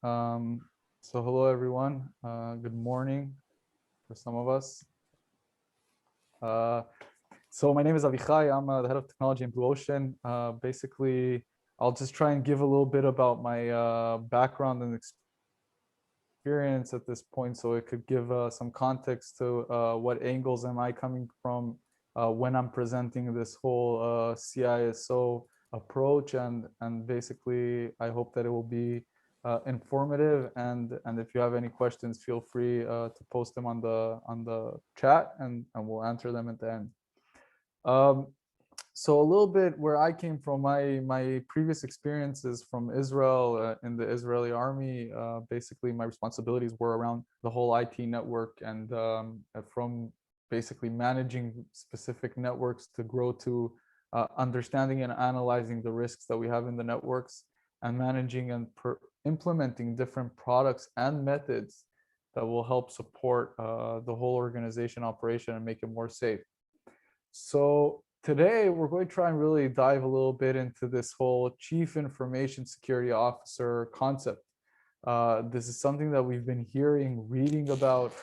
Um, so hello everyone. Good morning for some of us. Uh, so my name is Avichai. I'm the head of technology in Blue Ocean. Basically, I'll just try and give a little bit about my background and experience at this point, so it could give some context to what angles am I coming from when I'm presenting this whole CISO approach, and basically I hope that it will be informative, and if you have any questions, feel free to post them on the chat, and we'll answer them at the end. Um, so a little bit where I came from, my previous experiences from Israel in the Israeli army. Basically, my responsibilities were around the whole IT network, and from basically managing specific networks to grow to understanding and analyzing the risks that we have in the networks, and managing and implementing different products and methods that will help support the whole organization operation and make it more safe. So today we're going to try and really dive a little bit into this whole Chief Information Security Officer concept. This is something that we've been hearing, reading about.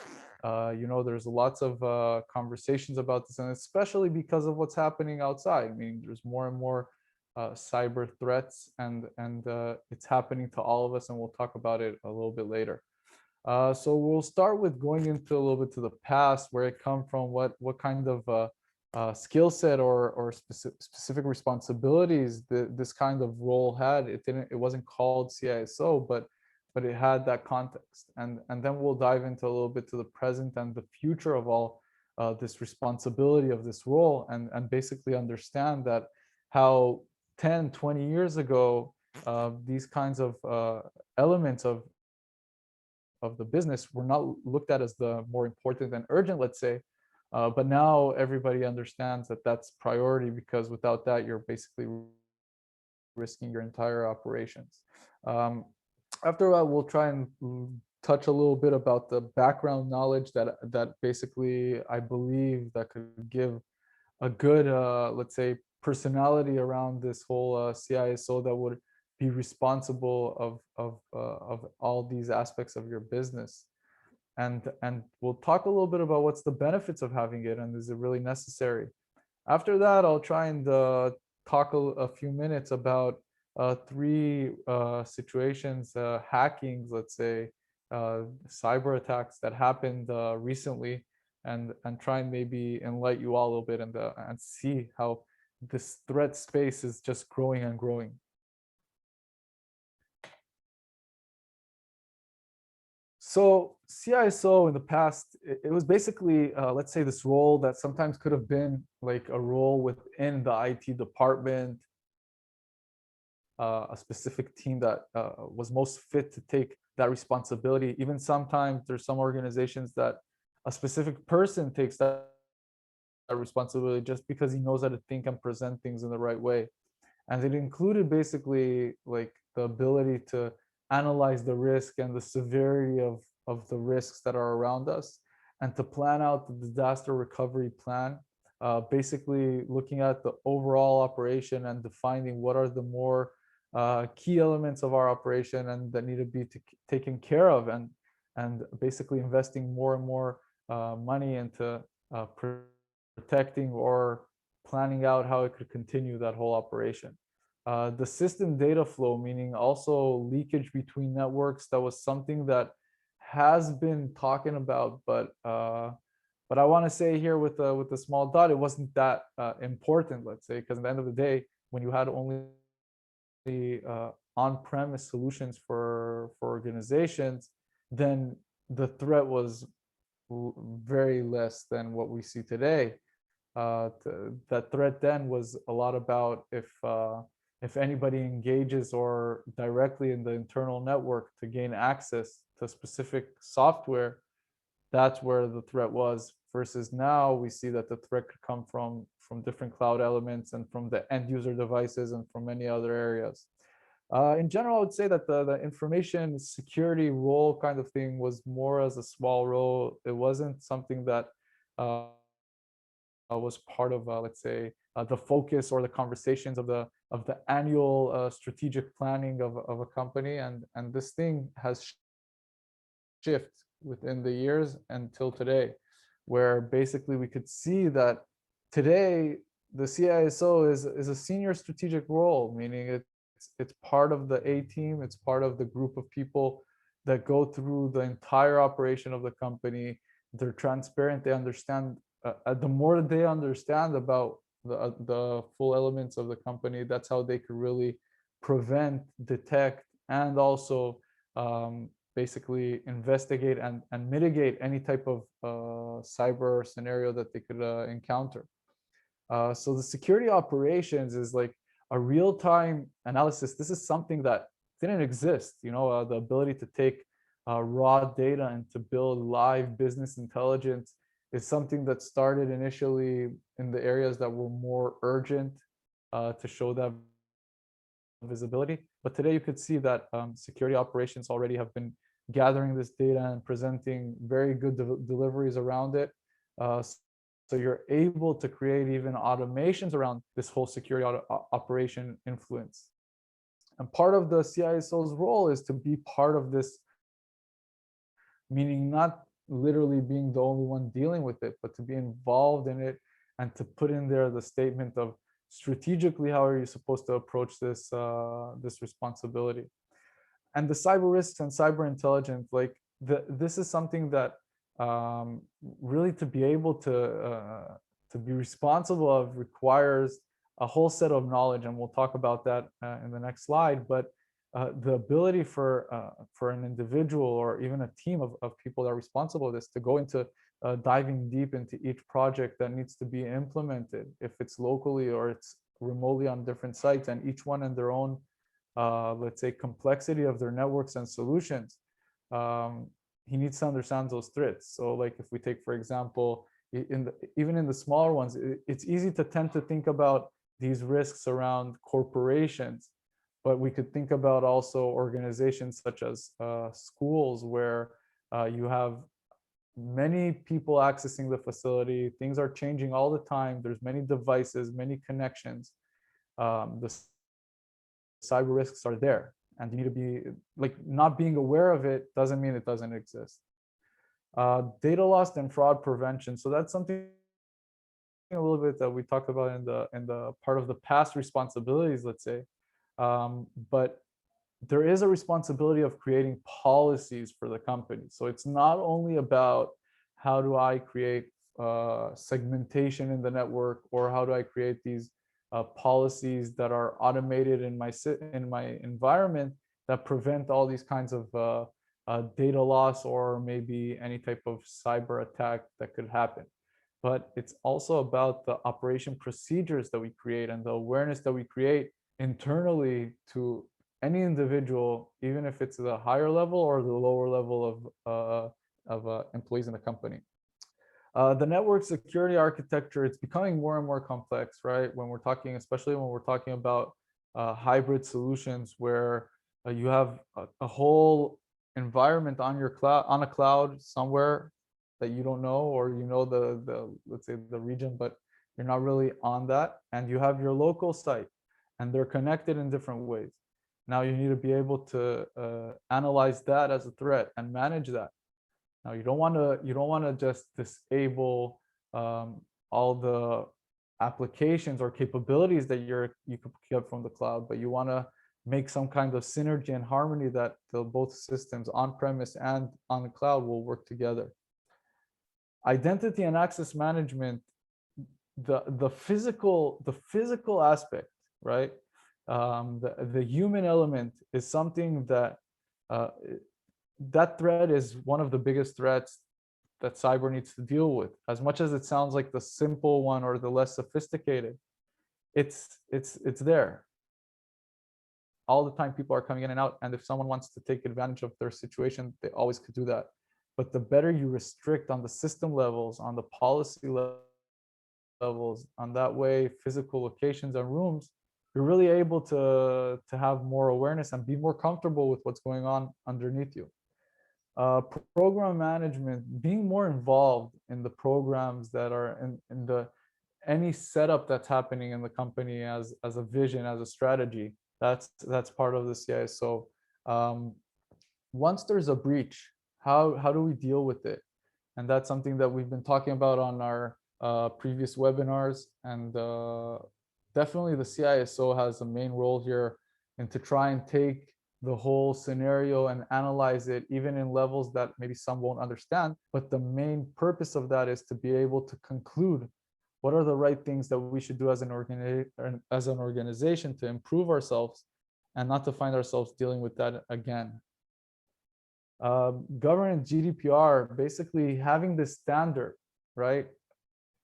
There's lots of conversations about this, and especially because of what's happening outside. I mean, there's more and more cyber threats, and it's happening to all of us, and we'll talk about it a little bit later. So we'll start with going into a little bit to the past, where it come from, what kind of skill set or specific responsibilities this kind of role had. It wasn't called CISO, but it had that context, and then we'll dive into a little bit to the present and the future of all this responsibility of this role, and basically understand that how 10-20 years ago these kinds of elements of the business were not looked at as the more important and urgent, let's say. But now everybody understands that that's priority, because without that, you're basically risking your entire operations. Um, After that, we'll try and touch a little bit about the background knowledge that basically I believe that could give a good, let's say, personality around this whole CISO that would be responsible of all these aspects of your business. And we'll talk a little bit about what's the benefits of having it, and is it really necessary. After that, I'll try and talk a few minutes about three situations, hackings, let's say, cyber attacks that happened recently, and try and maybe enlighten you all a little bit, and see how this threat space is just growing and growing. So CISO in the past, it was basically, let's say, this role that sometimes could have been like a role within the IT department, a specific team that was most fit to take that responsibility. Even sometimes there's some organizations that a specific person takes that responsibility just because he knows how to think and present things in the right way. And it included basically like the ability to analyze the risk and the severity of the risks that are around us, and to plan out the disaster recovery plan, basically looking at the overall operation and defining what are the more key elements of our operation and that need to be taken care of, and basically investing more and more money into protecting or planning out how it could continue that whole operation. The system data flow, meaning also leakage between networks, that was something that has been talking about, but I want to say here with a small dot, it wasn't that important, let's say, because at the end of the day, when you had only on-premise solutions for organizations, then the threat was very less than what we see today. That threat then was a lot about if anybody engages or directly in the internal network to gain access to specific software, that's where the threat was. Versus now, we see that the threat could come from different cloud elements and from the end user devices and from many other areas. In general, I would say that the information security role kind of thing was more as a small role. It wasn't something that was part of, let's say, the focus or the conversations of the annual strategic planning of a company, and this thing has shifted within the years until today, where basically we could see that today the CISO is a senior strategic role, meaning it's part of the A team, it's part of the group of people that go through the entire operation of the company. They're transparent, they understand, the more they understand about the full elements of the company, that's how they could really prevent, detect, and also basically investigate and mitigate any type of cyber scenario that they could encounter. So the security operations is like a real-time analysis. This is something that didn't exist, the ability to take raw data and to build live business intelligence is something that started initially in the areas that were more urgent to show that visibility. But today you could see that security operations already have been gathering this data and presenting very good deliveries around it. So you're able to create even automations around this whole security operation influence. And part of the CISO's role is to be part of this, meaning not literally being the only one dealing with it, but to be involved in it and to put in there the statement of strategically how are you supposed to approach this this responsibility. And the cyber risks and cyber intelligence, like this is something that really to be able to be responsible of requires a whole set of knowledge, and we'll talk about that in the next slide. But the ability for an individual or even a team of people that are responsible for this to go into diving deep into each project that needs to be implemented, if it's locally or it's remotely on different sites, and each one in their own let's say complexity of their networks and solutions, he needs to understand those threats. So like if we take, for example, even in the smaller ones, it's easy to tend to think about these risks around corporations, but we could think about also organizations such as schools, where you have many people accessing the facility. Things are changing all the time. There's many devices, many connections. The cyber risks are there, and you need to be like, not being aware of it doesn't mean it doesn't exist. Data loss and fraud prevention. So that's something a little bit that we talked about in the part of the past responsibilities, let's say. But there is a responsibility of creating policies for the company. So it's not only about how do I create segmentation in the network, or how do I create these policies that are automated in my environment that prevent all these kinds of data loss or maybe any type of cyber attack that could happen. But it's also about the operation procedures that we create and the awareness that we create internally to any individual, even if it's the higher level or the lower level of employees in the company. The network security architecture, it's becoming more and more complex, right? When we're talking, especially when we're talking about hybrid solutions, where you have a whole environment on your cloud, on a cloud somewhere that you don't know, or the let's say the region, but you're not really on that, and you have your local site, and they're connected in different ways. Now you need to be able to analyze that as a threat and manage that. Now you don't want to just disable all the applications or capabilities that you could get from the cloud, but you want to make some kind of synergy and harmony that both systems on premise and on the cloud will work together. Identity and access management, the physical aspect, right? The human element is something that that threat is one of the biggest threats that cyber needs to deal with. As much as it sounds like the simple one or the less sophisticated, it's there. All the time people are coming in and out, and if someone wants to take advantage of their situation, they always could do that. But the better you restrict on the system levels, on the policy levels, on that way physical locations and rooms, you're really able to have more awareness and be more comfortable with what's going on underneath you. Program management, being more involved in the programs that are in the any setup that's happening in the company as a vision, as a strategy, that's part of the CISO. Once there's a breach, how do we deal with it? And that's something that we've been talking about on our previous webinars. And definitely the CISO has a main role here, and to try and take the whole scenario and analyze it, even in levels that maybe some won't understand. But the main purpose of that is to be able to conclude what are the right things that we should do as an organization to improve ourselves, and not to find ourselves dealing with that again. Governance GDPR, basically having this standard, right?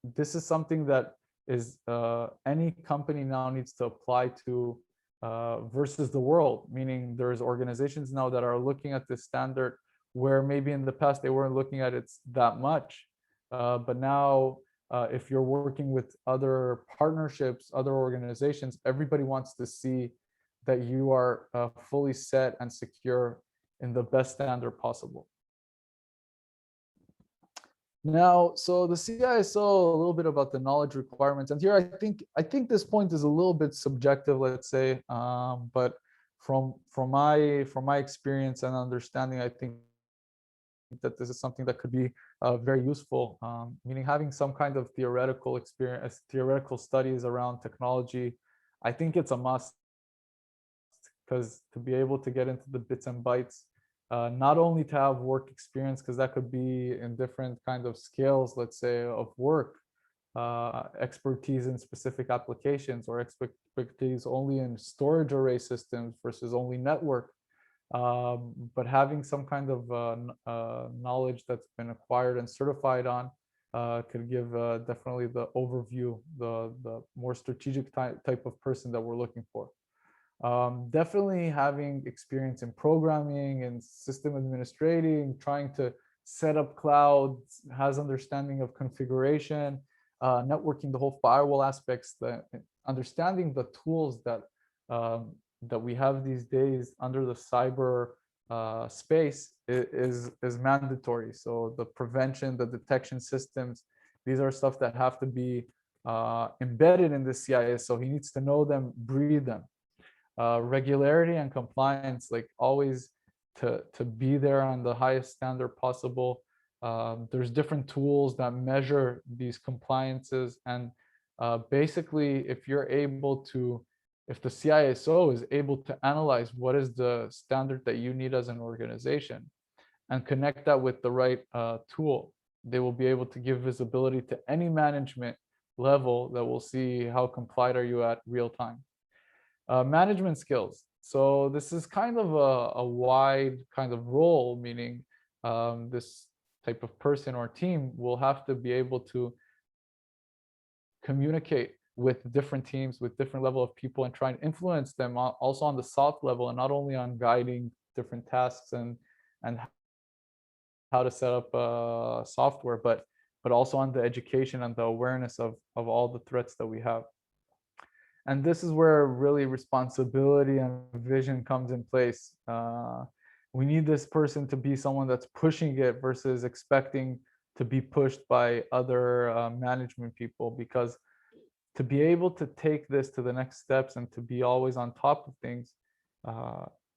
This is something that is any company now needs to apply to versus the world, meaning there's organizations now that are looking at this standard where maybe in the past they weren't looking at it that much. But now if you're working with other partnerships, other organizations, everybody wants to see that you are fully set and secure in the best standard possible. Now, so the CISO, a little bit about the knowledge requirements, and here I think this point is a little bit subjective, let's say, but from my experience and understanding, I think that this is something that could be very useful. Meaning having some kind of theoretical experience, theoretical studies around technology, I think it's a must, because to be able to get into the bits and bytes. Not only to have work experience, because that could be in different kind of scales, let's say, of work, expertise in specific applications, or expertise only in storage array systems versus only network. But having some kind of knowledge that's been acquired and certified on could give definitely the overview, the more strategic type of person that we're looking for. Definitely having experience in programming and system administrating, trying to set up clouds, has understanding of configuration, networking, the whole firewall aspects, understanding the tools that that we have these days under the cyber space is mandatory. So the prevention, the detection systems, these are stuff that have to be embedded in the CIS. So he needs to know them, breathe them. Regularity and compliance, like always to be there on the highest standard possible. There's different tools that measure these compliances, and basically if the CISO is able to analyze what is the standard that you need as an organization and connect that with the right tool, they will be able to give visibility to any management level that will see how compliant are you at real time. Management skills. So this is kind of a wide kind of role, meaning this type of person or team will have to be able to communicate with different teams, with different level of people, and try and influence them also on the soft level, and not only on guiding different tasks and how to set up software, but also on the education and the awareness of all the threats that we have. And this is where really responsibility and vision comes in place. We need this person to be someone that's pushing it versus expecting to be pushed by other management people, because to be able to take this to the next steps and to be always on top of things,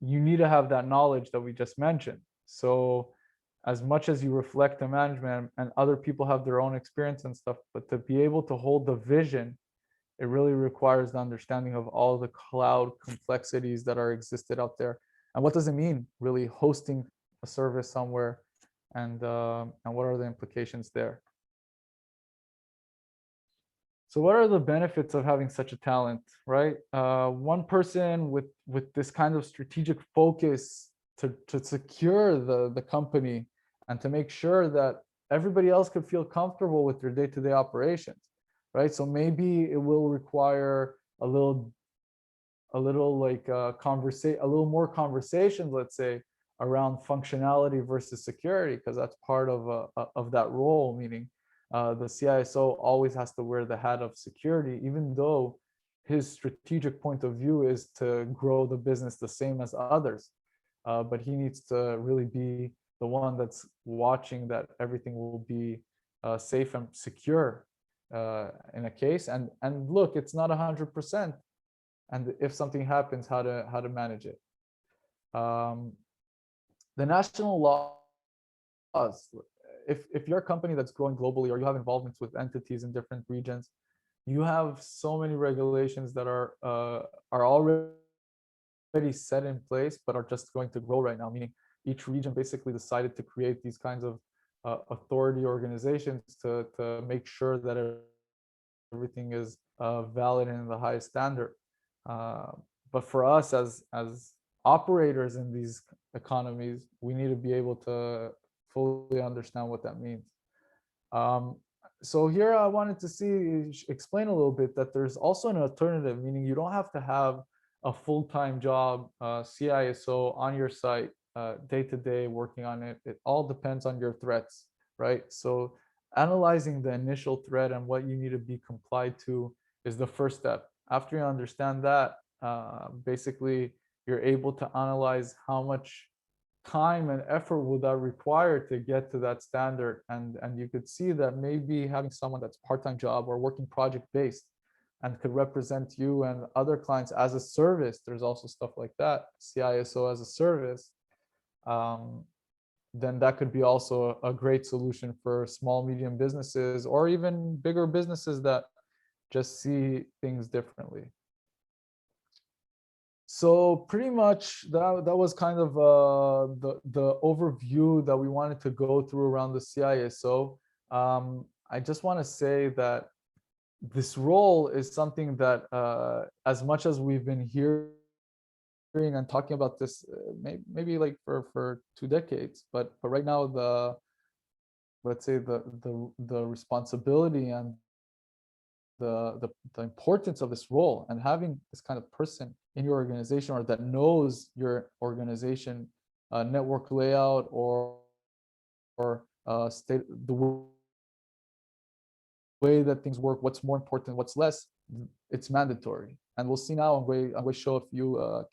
you need to have that knowledge that we just mentioned. So as much as you reflect the management, and other people have their own experience and stuff, but to be able to hold the vision, it really requires the understanding of all the cloud complexities that are existed out there. And what does it mean really hosting a service somewhere, and what are the implications there? So what are the benefits of having such a talent, right? One person with this kind of strategic focus to secure the company and to make sure that everybody else could feel comfortable with their day-to-day operations, right? So maybe it will require a little like a little more conversations, let's say, around functionality versus security, because that's part of that role, meaning the CISO always has to wear the hat of security, even though his strategic point of view is to grow the business the same as others. But he needs to really be the one that's watching that everything will be safe and secure in a case, and look, it's not 100%, and if something happens, how to manage it. The national laws, if you're a company that's growing globally, or you have involvements with entities in different regions, you have so many regulations that are already set in place, but are just going to grow right now, meaning each region basically decided to create these kinds of authority organizations to make sure that everything is valid and in the highest standard. But for us as operators in these economies, we need to be able to fully understand what that means. So here I wanted to explain a little bit that there's also an alternative, meaning you don't have to have a full-time job, CISO on your site day to day working on it. It all depends on your threats, right? So analyzing the initial threat and what you need to be complied to is the first step. After you understand that, basically you're able to analyze how much time and effort will that require to get to that standard, and you could see that maybe having someone that's part-time job or working project based and could represent you and other clients as a service. There's also stuff like that, CISO as a service. Then that could be also a great solution for small, medium businesses, or even bigger businesses that just see things differently. So pretty much that was kind of the overview that we wanted to go through around the CISO. I just want to say that this role is something that, as much as we've been hearing and talking about this, maybe like for 2 decades, but right now let's say the responsibility and the importance of this role, and having this kind of person in your organization, or that knows your organization network layout, or state the way that things work, what's more important, what's less, it's mandatory. And we'll see now. I'm going to show a few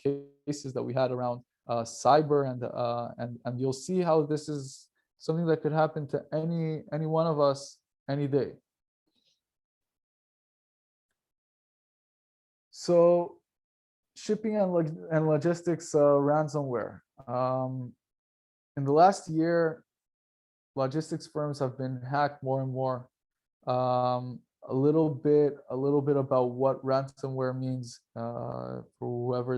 cases that we had around cyber, and you'll see how this is something that could happen to any one of us any day. So shipping and logistics ransomware. In the last year, logistics firms have been hacked more and more. A little bit about what ransomware means for whoever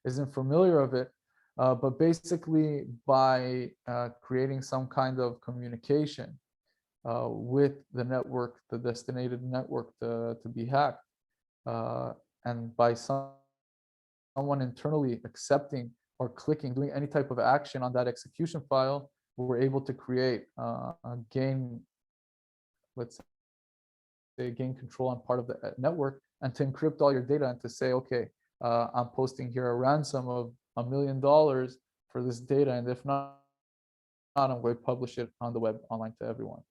isn't familiar of it. But basically, by creating some kind of communication with the network, the destinated network to be hacked, and by someone internally accepting or clicking, doing any type of action on that execution file, we're able to create let's say gain control on part of the network, and to encrypt all your data, and to say, okay, I'm posting here a ransom of $1 million for this data, and if not, I'm going to publish it on the web online to everyone.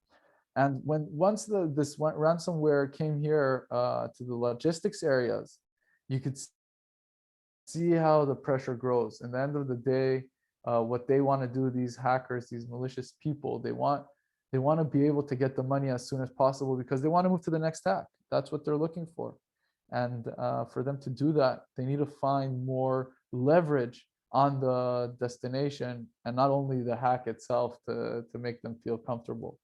And once this ransomware came here to the logistics areas, you could see how the pressure grows. In the end of the day, what they want to do, these hackers, these malicious people, they want to be able to get the money as soon as possible, because they want to move to the next hack. That's what they're looking for. And for them to do that, they need to find more leverage on the destination, and not only the hack itself, to make them feel comfortable.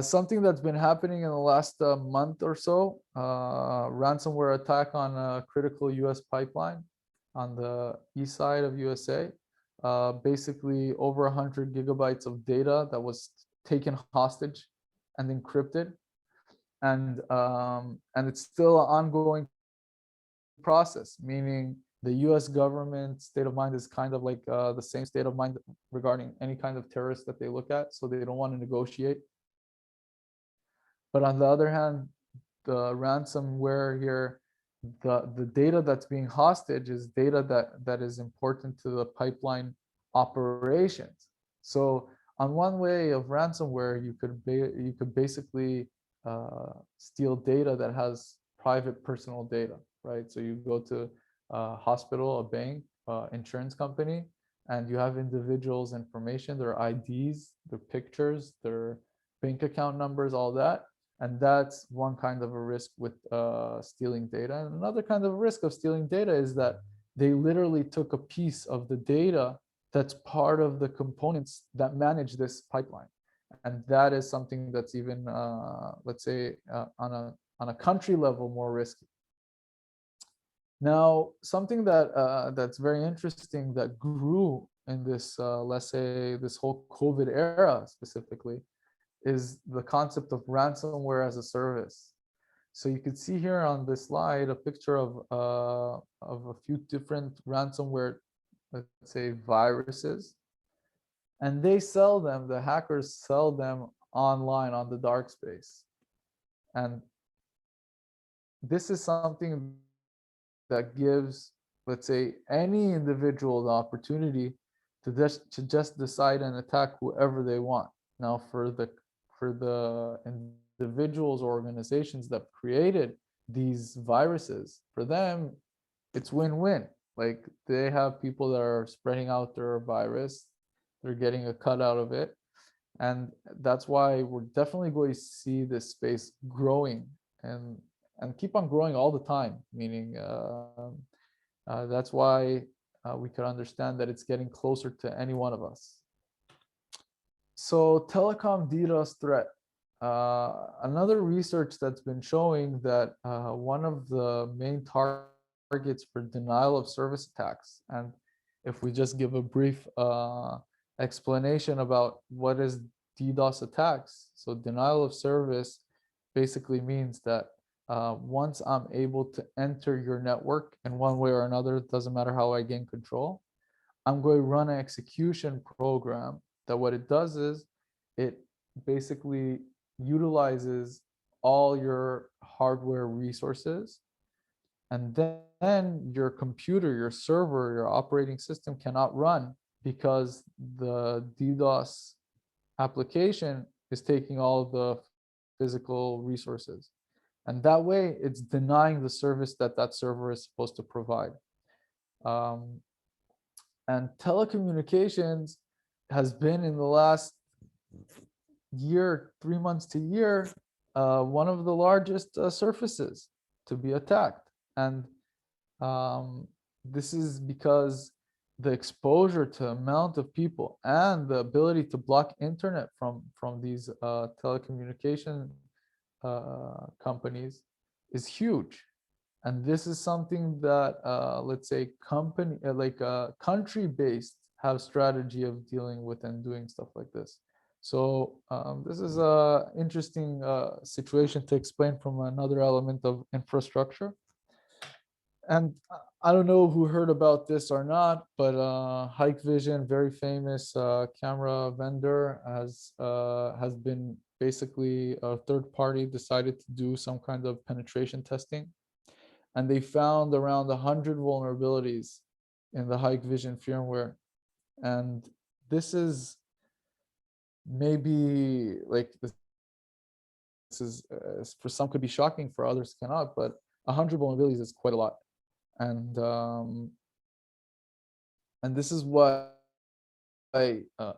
Something that's been happening in the last month or so, ransomware attack on a critical US pipeline on the east side of USA. Basically over 100 gigabytes of data that was taken hostage and encrypted. And it's still an ongoing process, meaning the US government state of mind is kind of like the same state of mind regarding any kind of terrorist that they look at, so they don't want to negotiate. But on the other hand, the ransomware here, the data that's being hostage is data that is important to the pipeline operations. So on one way of ransomware, you could basically steal data that has private personal data, right? So you go to a hospital, a bank, insurance company, and you have individuals' information, their IDs, their pictures, their bank account numbers, all that. And that's one kind of a risk with stealing data. And another kind of risk of stealing data is that they literally took a piece of the data that's part of the components that manage this pipeline. And that is something that's even, let's say, on a country level, more risky. Now, something that that's very interesting that grew in this, let's say, this whole COVID era specifically, is the concept of ransomware as a service. So you could see here on this slide a picture of a few different ransomware, let's say, viruses, and they sell them. The hackers sell them online on the dark space, and this is something that gives, let's say, any individual the opportunity to just decide and attack whoever they want. Now, for the individuals or organizations that created these viruses, for them, it's win-win. Like, they have people that are spreading out their virus, they're getting a cut out of it. And that's why we're definitely going to see this space growing and keep on growing all the time, meaning that's why we could understand that it's getting closer to any one of us. So telecom DDoS threat. Another research that's been showing that one of the main targets for denial of service attacks, and if we just give a brief explanation about what is DDoS attacks. So denial of service basically means that once I'm able to enter your network in one way or another, it doesn't matter how I gain control, I'm going to run an execution program that what it does is it basically utilizes all your hardware resources, and then your computer, your server, your operating system cannot run because the DDoS application is taking all the physical resources. And that way, it's denying the service that that server is supposed to provide. And telecommunications has been, in the last year, 3 months to year, one of the largest surfaces to be attacked. And this is because the exposure to amount of people and the ability to block internet from these telecommunication companies is huge. And this is something that let's say country-based have strategy of dealing with and doing stuff like this. So this is a interesting situation to explain from another element of infrastructure. And I don't know who heard about this or not, but Hikvision, very famous camera vendor, has been basically a third party decided to do some kind of penetration testing, and they found around 100 vulnerabilities in the Hikvision firmware. And this is maybe like this is for some could be shocking, for others cannot, but 100 vulnerabilities is quite a lot. And this is why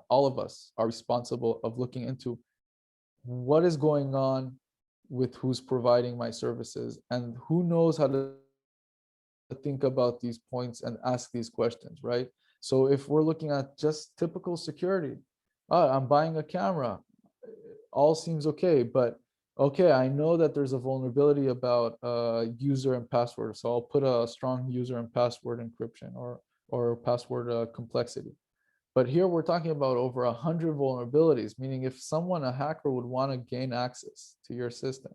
all of us are responsible of looking into what is going on with who's providing my services, and who knows how to think about these points and ask these questions, right? So if we're looking at just typical security, I'm buying a camera, all seems okay, but okay, I know that there's a vulnerability about user and password, so I'll put a strong user and password encryption or password complexity. But here we're talking about over 100 vulnerabilities, meaning if someone, a hacker, would want to gain access to your system,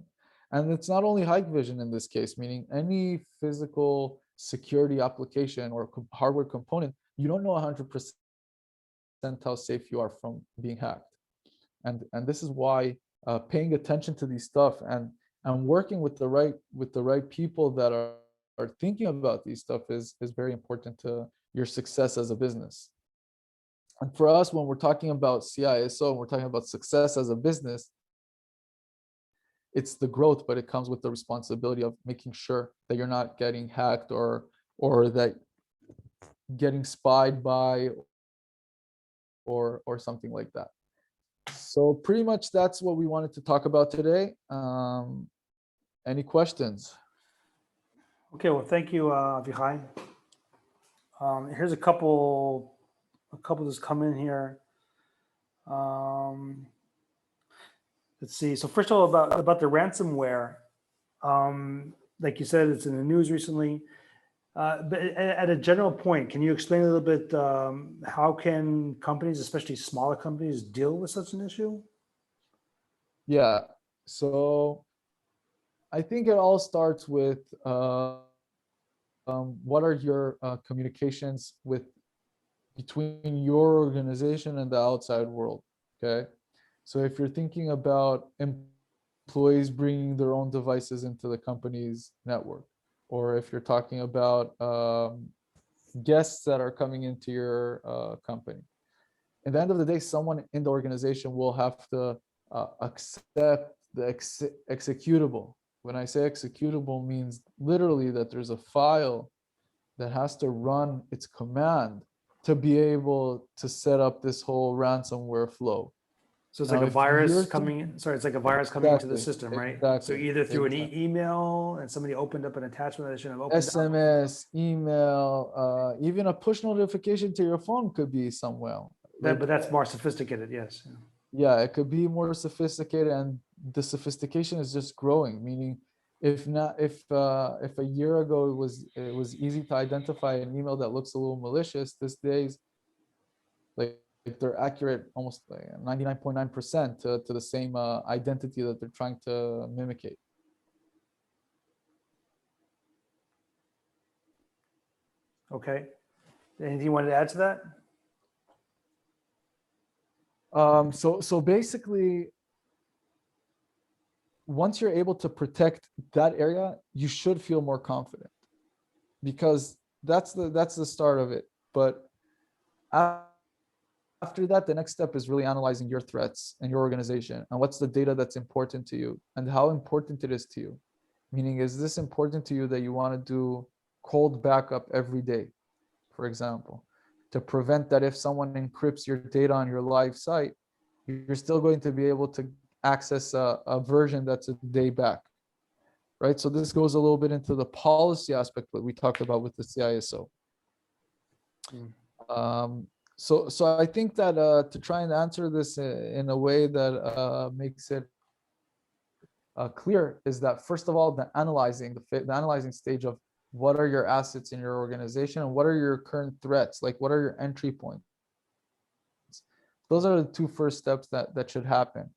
and it's not only Hikvision in this case, meaning any physical security application or hardware component, you don't know 100% how safe you are from being hacked. And this is why paying attention to these stuff and working with the right people that are thinking about these stuff is very important to your success as a business. And for us, when we're talking about CISO and we're talking about success as a business, it's the growth, but it comes with the responsibility of making sure that you're not getting hacked or that getting spied by or something like that. So pretty much that's what we wanted to talk about today. Any questions? Okay, well, thank you, Avichai. Here's a couple that's come in here. Let's see. So first of all, about the ransomware. Like you said, it's in the news recently. But at a general point, can you explain a little bit how can companies, especially smaller companies, deal with such an issue? Yeah. So I think it all starts with what are your communications with between your organization and the outside world. Okay. So if you're thinking about employees bringing their own devices into the company's network, or if you're talking about guests that are coming into your company, at the end of the day, someone in the organization will have to accept the executable. When I say executable, means literally that there's a file that has to run its command to be able to set up this whole ransomware flow. So it's Now, like a if virus you're coming in. Sorry, it's like a virus coming into the exactly, system, right? So exactly, either through an exactly. email and somebody opened up an attachment that they shouldn't have opened up. SMS, email, even a push notification to your phone could be somewhere. But that's more sophisticated, yes. Yeah, it could be more sophisticated, and the sophistication is just growing. Meaning, if a year ago it was easy to identify an email that looks a little malicious, these days, like they're accurate almost like 99.9% to the same identity that they're trying to mimicate. Okay. Anything you wanted to add to that? So basically, once you're able to protect that area, you should feel more confident, because that's the start of it. But after that, the next step is really analyzing your threats and your organization and what's the data that's important to you and how important it is to you. Meaning, is this important to you that you want to do cold backup every day, for example, to prevent that if someone encrypts your data on your live site, you're still going to be able to access a version that's a day back, right? So this goes a little bit into the policy aspect that we talked about with the CISO. So I think that to try and answer this in a way that makes it clear is that, first of all, the analyzing stage of what are your assets in your organization and what are your current threats, like what are your entry points. Those are the two first steps that should happen.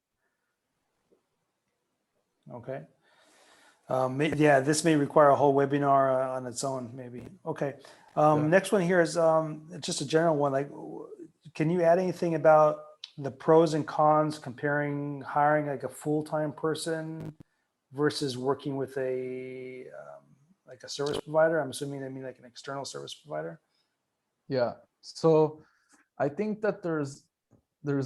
Okay. Yeah, this may require a whole webinar on its own, maybe. Okay. Next one here is just a general one. Like, can you add anything about the pros and cons comparing hiring like a full-time person versus working with a like a service provider? I'm assuming they mean like an external service provider. Yeah. So I think that there's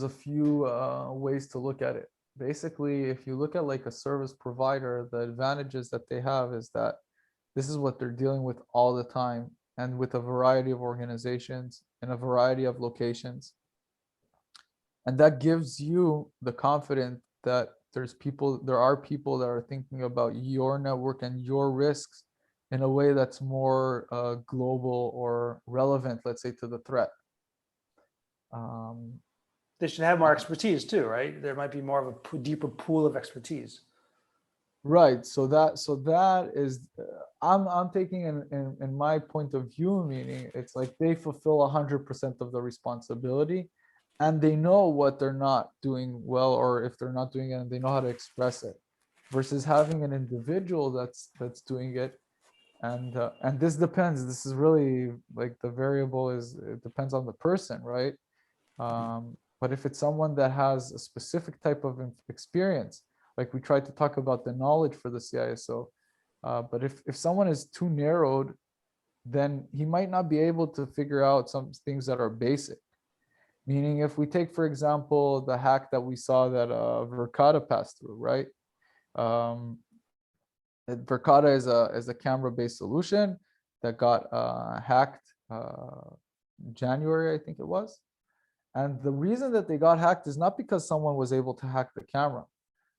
a few ways to look at it. Basically, if you look at like a service provider, the advantages that they have is that this is what they're dealing with all the time and with a variety of organizations in a variety of locations. And that gives you the confidence that there are people that are thinking about your network and your risks in a way that's more global or relevant, let's say, to the threat. They should have more expertise too, right? There might be more of a deeper pool of expertise. Right. So that is, I'm taking in my point of view, meaning it's like they fulfill 100% of the responsibility, and they know what they're not doing well, or if they're not doing it, and they know how to express it, versus having an individual that's doing it, and this depends. This is really like the variable is it depends on the person, right? But if it's someone that has a specific type of experience, like we tried to talk about the knowledge for the CISO, but if someone is too narrowed, then he might not be able to figure out some things that are basic. Meaning, if we take, for example, the hack that we saw that Verkada passed through, right? Verkada is a camera-based solution that got hacked January, I think it was. And the reason that they got hacked is not because someone was able to hack the camera,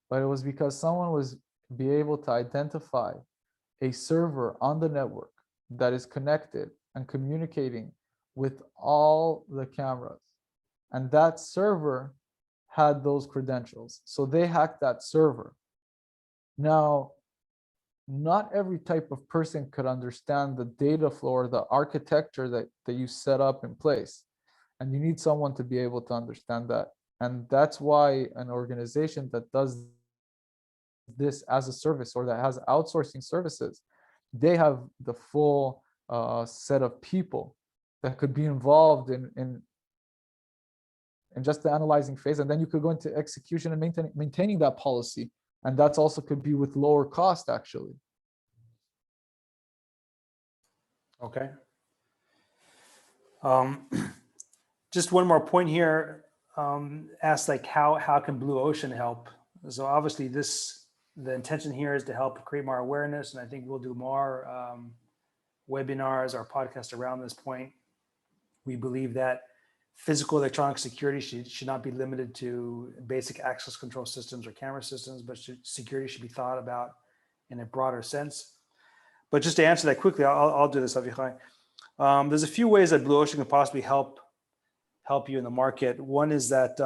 but it was because someone was able to identify a server on the network that is connected and communicating with all the cameras. And that server had those credentials. So they hacked that server. Now, not every type of person could understand the data flow or the architecture that you set up in place. And you need someone to be able to understand that. And that's why an organization that does this as a service or that has outsourcing services, they have the full set of people that could be involved in just the analyzing phase. And then you could go into execution and maintaining that policy. And that's also could be with lower cost, actually. Okay. Just one more point here. Asked like how can Blue Ocean help? So obviously the intention here is to help create more awareness, and I think we'll do more webinars or podcasts around this point. We believe that physical electronic security should not be limited to basic access control systems or camera systems, but security should be thought about in a broader sense. But just to answer that quickly, I'll do this, Avichai. There's a few ways that Blue Ocean can possibly help you in the market. One is that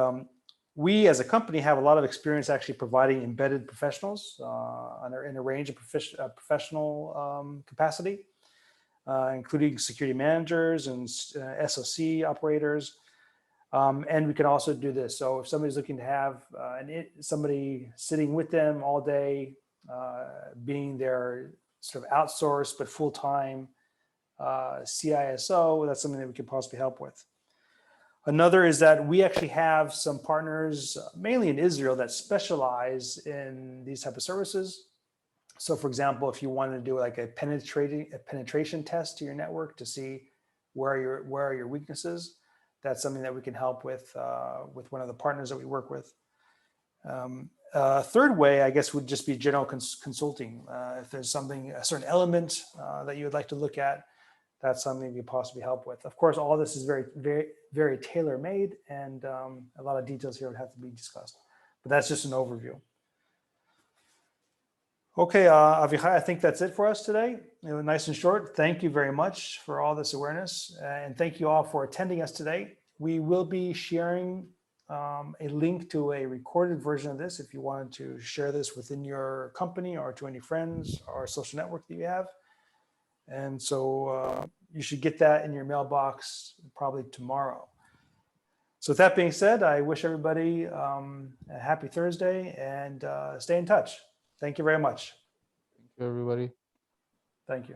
we as a company have a lot of experience actually providing embedded professionals in a range of professional capacity, including security managers and SOC operators. And we can also do this. So if somebody's looking to have somebody sitting with them all day, being their sort of outsourced but full-time CISO, that's something that we could possibly help with. Another is that we actually have some partners, mainly in Israel, that specialize in these type of services. So for example, if you wanted to do like a penetration test to your network to see where are your weaknesses, that's something that we can help with one of the partners that we work with. Third way, I guess, would just be general consulting. If there's a certain element that you would like to look at, that's something we possibly help with. Of course, all this is very, very, very tailor-made, and a lot of details here would have to be discussed. But that's just an overview. Okay, Avichai, I think that's it for us today. It was nice and short. Thank you very much for all this awareness, and thank you all for attending us today. We will be sharing a link to a recorded version of this if you wanted to share this within your company or to any friends or social network that you have. And so you should get that in your mailbox probably tomorrow. So with that being said, I wish everybody a happy Thursday, and stay in touch. Thank you very much. Thank you, everybody. Thank you.